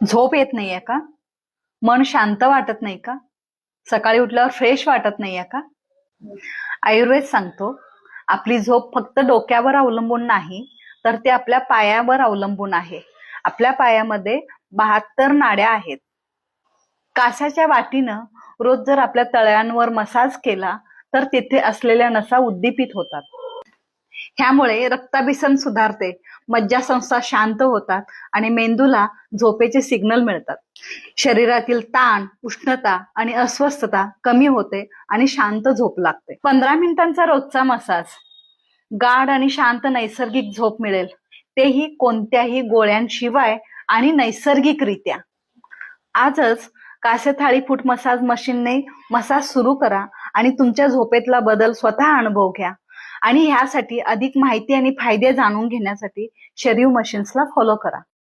झोप येत नाहीये का? मन शांत वाटत नाही का? सकाळी उठल्यावर फ्रेश वाटत नाहीये का? आयुर्वेद सांगतो, आपली झोप फक्त डोक्यावर अवलंबून नाही, तर ती आपल्या पायावर अवलंबून आहे. आपल्या पायामध्ये 72 नाड्या आहेत. कासाच्या वाटीनं रोज जर आपल्या तळव्यांवर मसाज केला, तर तिथे असलेल्या नसा उद्दीपित होतात. ह्यामुळे रक्ताभिसरण सुधारते, मज्जासंस्था शांत होतात आणि मेंदूला झोपेचे सिग्नल मिळतात. शरीरातील ताण, उष्णता आणि अस्वस्थता कमी होते आणि शांत झोप लागते. 15 मिनिटांचा रोजचा मसाज, गाढ आणि शांत नैसर्गिक झोप मिळेल, तेही कोणत्याही गोळ्यांशिवाय आणि नैसर्गिकरित्या. आजच कासे थाळी फूट मसाज मशीनने मसाज सुरू करा आणि तुमच्या झोपेतला बदल स्वतः अनुभव घ्या. आणि ह्यासाठी अधिक माहिती आणि फायदे जाणून घेण्यासाठी शरीव मशीन्सला फॉलो करा.